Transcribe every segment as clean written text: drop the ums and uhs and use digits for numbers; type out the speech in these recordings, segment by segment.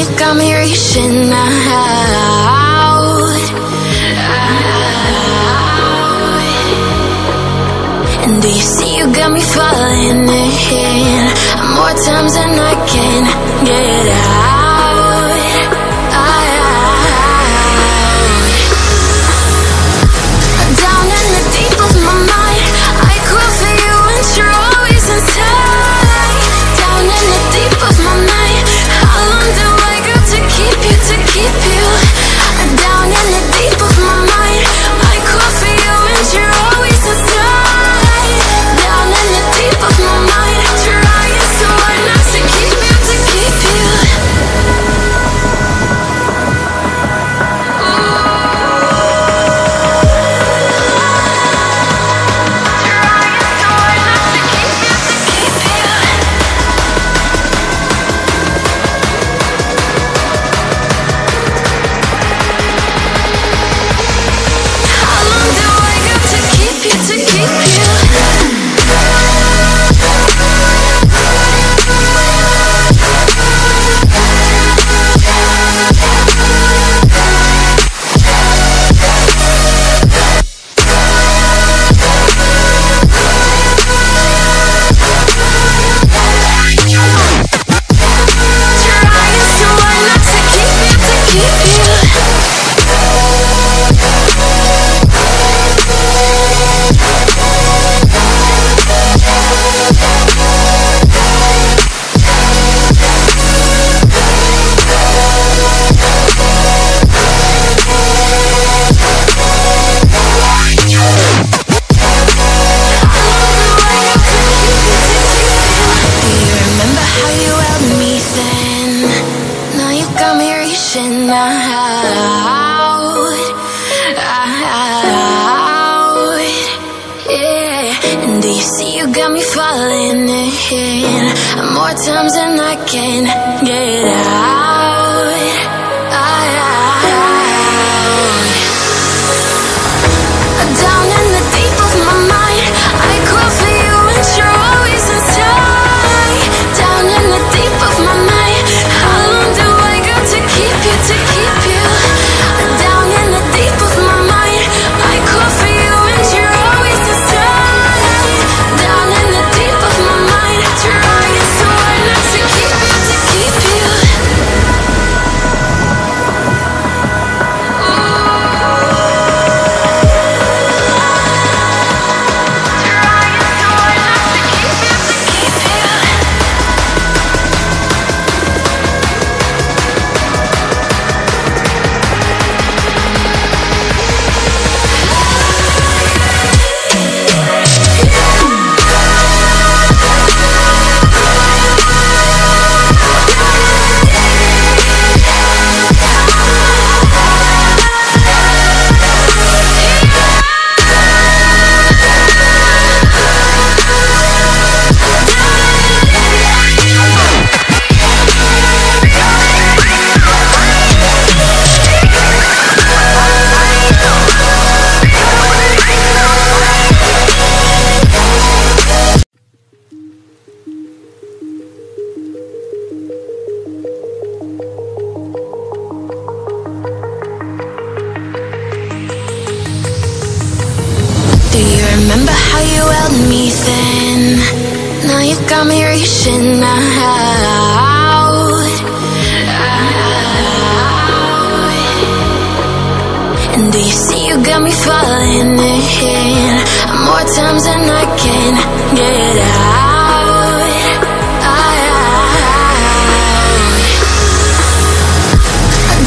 you got me reaching out. And do you see you got me falling in more times than I can get out. Down in the deep of my mind, I crawl for you and you're always inside. Down in the deep of my mind, how long do I got to keep you, to keep you? Down in the deep of my mind, I crawl for you and you're always inside. Down in the deep of my mind, trying so hard not to keep you, to keep you. More times than I can get out. Down in the deep of my mind, I crawl for you and you're always inside. Down in the deep of my mind, how long do I got to keep you, to keep you? Down in the deep of my mind, I crawl for you and you're always inside. Down in the deep of my mind, trying so hard not to keep you, to keep you. Do you remember how you held me then? Now you got me reaching out. And do you see you got me falling in more times than I can get out.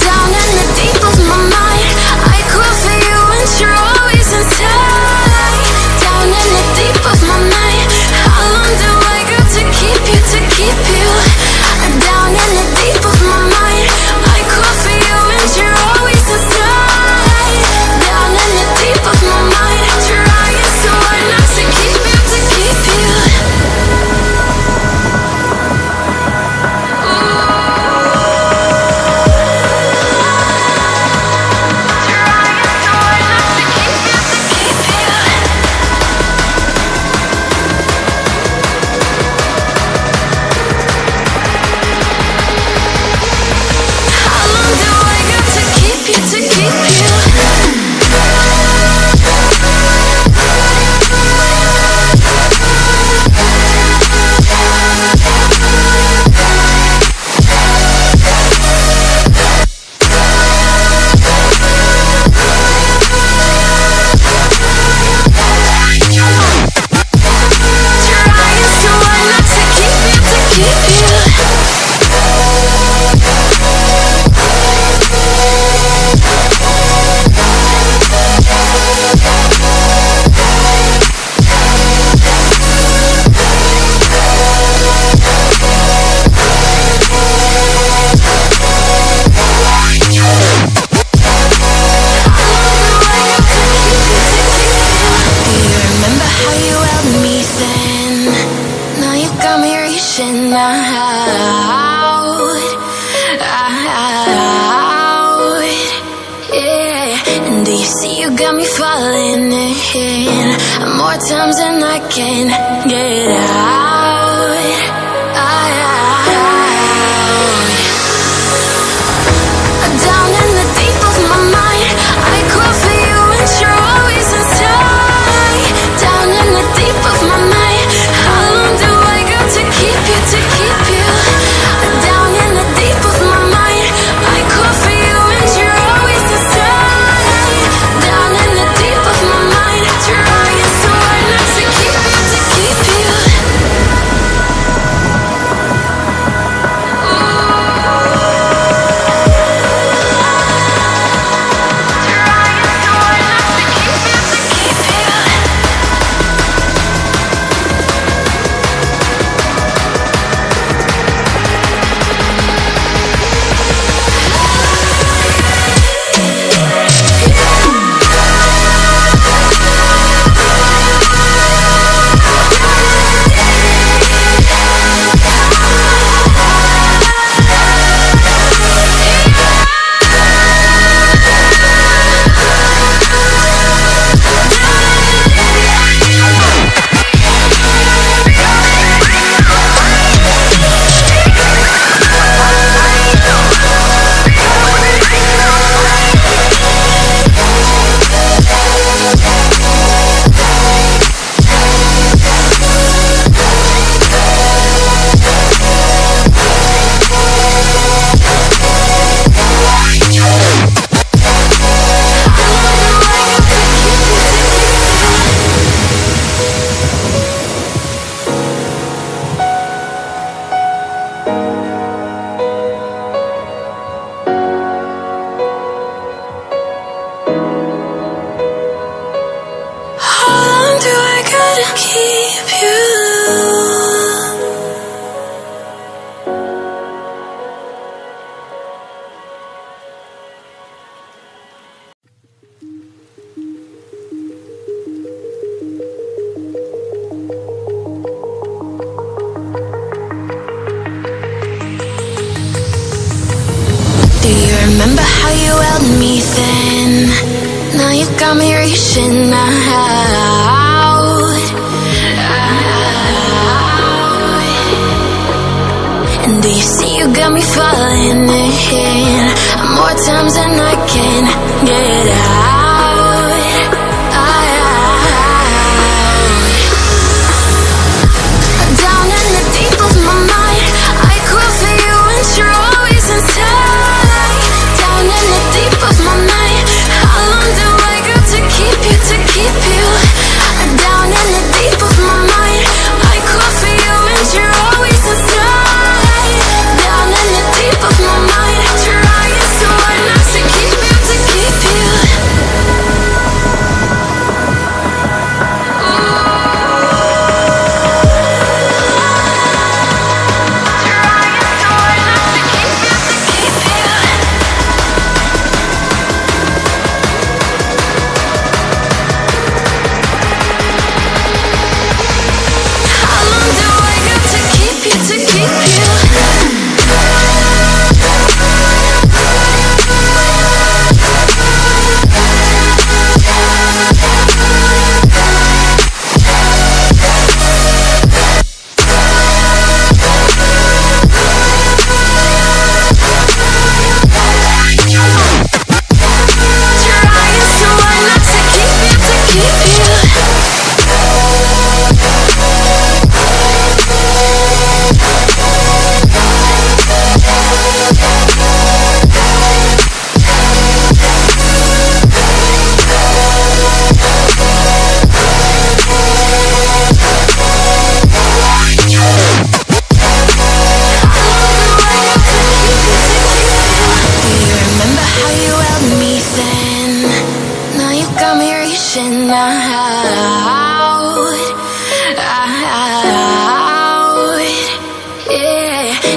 Down in the deep of my mind, I crawl for you and you're always inside. Down in the deep of my mind, how long do I got to keep you, to keep you? Down in the deep of my mind, I crawl for you and you're always inside. Down in the deep of my mind, trying so hard not to keep you, to keep you. falling in more times than I can get out. Down in the deep of my mind, I call for you and you're always inside. Down in the deep of my mind, how long do I got to keep you, to keep you? Down in the deep of my mind, I call for you and you're always inside. Down in the deep of my mind, trying so hard not to keep you, to keep you. Remember how you held me then? Now you got me reaching out. And do you see you got me falling in more times than I can get out. Down in the deep of my mind, I call for you and you're always inside. Down in the deep of my mind, how long do I got to keep you, to keep you? Down in the deep of my mind, I call for you and you're always inside. Down in the deep of my mind, trying so hard not to keep you, to keep you.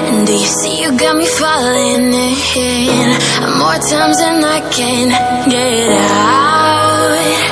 And do you see you got me falling in more times than I can get out.